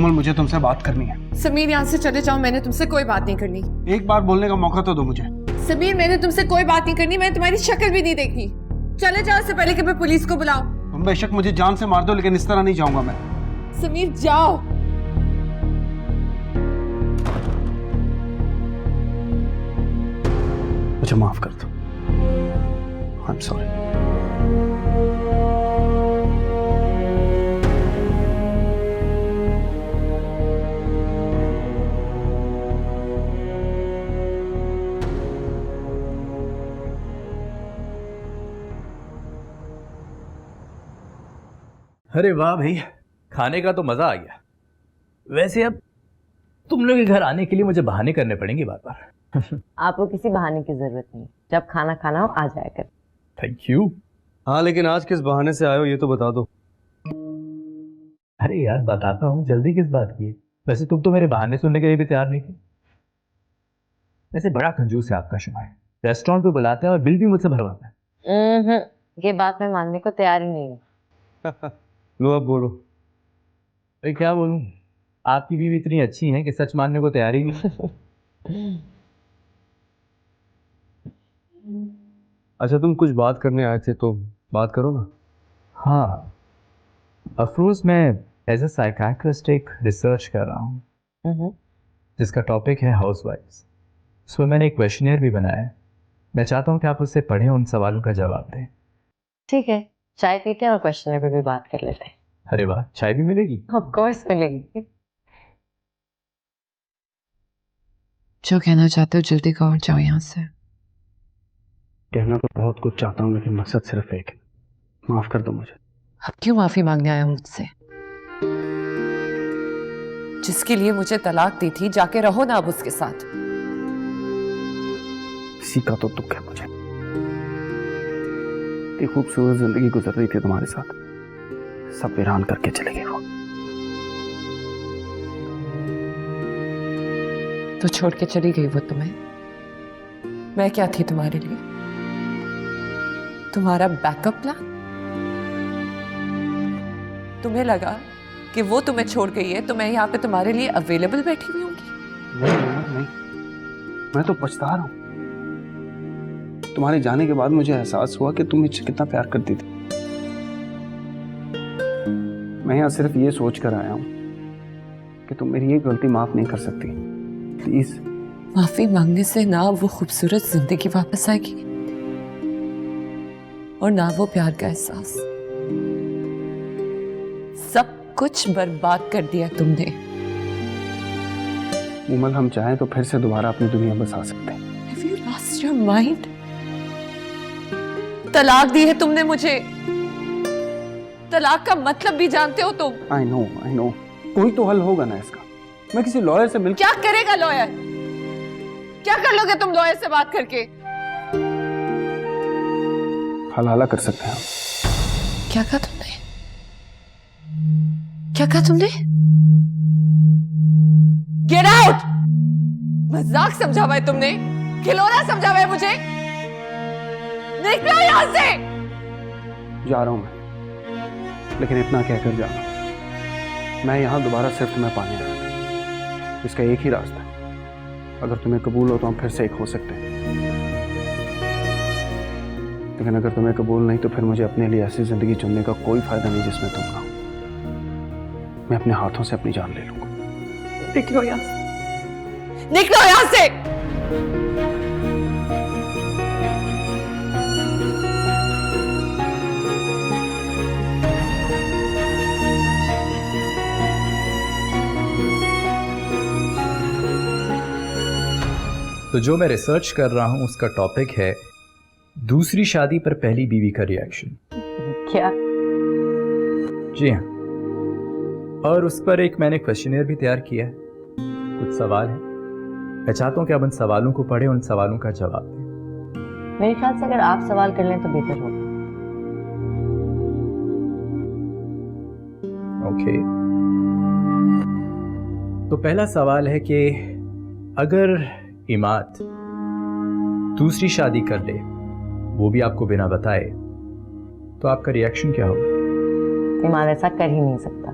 कोमल, मुझे तुमसे बात करनी है। समीर, यहाँ से चले जाओ, मैंने तुमसे कोई बात नहीं करनी। एक बार बोलने का मौका तो दो मुझे। समीर, मैंने तुमसे कोई बात नहीं करनी, मैंने तुम्हारी शक्ल भी नहीं देखी। चले जाओ, इससे पहले कि मैं पुलिस को बुलाऊं। तुम बेशक मुझे जान से मार दो, लेकिन इस तरह नहीं जाऊंगा मैं। समीर, जाओ। मुझे माफ कर दो। I am sorry. अरे वाह भाई, खाने का तो मजा आ गया। वैसे अब तुम लोग के घर आने के लिए मुझे बहाने करने पड़ेंगे बार बार। आपको किसी बहाने की जरूरत नहीं, जब खाना खाना हो आ जाया कर। Thank you. हाँ, लेकिन आज किस बहाने से आए हो ये तो बता दो। अरे यार बताता हूँ, जल्दी किस बात की है? वैसे तुम तो मेरे बहाने सुनने के लिए भी तैयार नहीं थे। वैसे बड़ा कंजूस है आपका शमाय, रेस्टोरेंट पे बुलाते हैं और बिल भी मुझसे भरवाता है। ये बात मैं मानने को तैयार ही नहीं हूँ। लो अब बोलो। अरे क्या बोलूं, आपकी बीवी इतनी अच्छी है कि सच मानने को तैयार ही नहीं। अच्छा, तुम कुछ बात करने आए थे तो बात करो ना। हाँ अफरोज, मैं एज ए साइकियाट्रिस्ट एक रिसर्च कर रहा हूँ जिसका टॉपिक है हाउसवाइफ्स। उसमें मैंने एक क्वेश्चनियर भी बनाया है। मैं चाहता हूँ कि आप उससे पढ़ें, उन सवालों का जवाब दें। ठीक है, चाय पीते हैं और क्वेश्चन पे भी बात कर लेते हैं। अरे वाह, चाय भी मिलेगी? ऑफ कोर्स मिलेगी। जो कहना चाहते हो जल्दी कहो, जाओ यहाँ से। कहना तो बहुत कुछ चाहता हूँ, लेकिन मकसद सिर्फ एक है। माफ कर दो मुझे। अब क्यों माफी मांगने आया हो मुझसे? जिसके लिए मुझे तलाक दी थी, जाके रहो ना अब उसके साथ। इसी का तो दुख है मुझे। इतनी खूबसूरत जिंदगी गुजर रही थी तुम्हारे साथ, सब वीरान करके चले गए वो। तो छोड़ के चली गई वो तुम्हें। मैं क्या थी तुम्हारे लिए? तुम्हारा बैकअप प्लान? तुम्हें लगा कि वो तुम्हें छोड़ गई है तो मैं यहाँ पे तुम्हारे लिए अवेलेबल बैठी हुई होंगी? नहीं, मैं तो पछता रहा हूँ। तुम्हारे जाने के बाद मुझे एहसास हुआ कि तुम मुझसे कितना प्यार करती थी। मैं यहाँ सिर्फ ये सोच कर आया हूँ कि तुम मेरी ये गलती माफ नहीं कर सकती। प्लीज। माफी मांगने से ना वो खूबसूरत जिंदगी वापस आएगी और ना वो प्यार का एहसास। सब कुछ बर्बाद कर दिया तुमने। उमल, हम चाहें तो फिर से दोबारा अपनी दुनिया बसा सकते हैं। Have you lost your mind? तलाक दी है तुमने मुझे। तलाक का मतलब भी जानते हो तुम? I know. कोई तो हल होगा ना इसका। मैं किसी लॉयर से मिल। क्या करेगा लॉयर? क्या कर लोगे तुम लॉयर से बात करके? हलाला कर सकते हैं हम। क्या कहा तुमने? क्या कहा तुमने? Get out! मजाक समझा हुआ है तुमने? खिलौना समझा हुआ है मुझे? निकलो यहां से! जा रहा हूं मैं, लेकिन इतना कहकर जा रहा हूं, मैं यहां दोबारा सिर्फ तुम्हें पाने आया हूं। इसका एक ही रास्ता है। अगर तुम्हें कबूल हो तो हम फिर से एक हो सकते हैं, लेकिन अगर तुम्हें कबूल नहीं तो फिर मुझे अपने लिए ऐसी जिंदगी चुनने का कोई फायदा नहीं जिसमें तुम ना हो। मैं अपने हाथों से अपनी जान ले लूंगा। निकलो यहां से! निकलो यहां से! तो जो मैं रिसर्च कर रहा हूँ उसका टॉपिक है दूसरी शादी पर पहली बीवी का रिएक्शन। क्या? जी हाँ, और उस पर एक मैंने क्वेश्चनियर भी तैयार किया है। कुछ सवाल है, मैं चाहता हूँ कि आप उन सवालों को पढ़ें, उन सवालों का जवाब दें। मेरे ख्याल से अगर आप सवाल कर लें तो बेहतर होगा। ओके, तो पहला सवाल है कि अगर इमाद दूसरी शादी कर ले, वो भी आपको बिना बताए, तो आपका रिएक्शन क्या होगा? इमाद ऐसा कर ही नहीं सकता।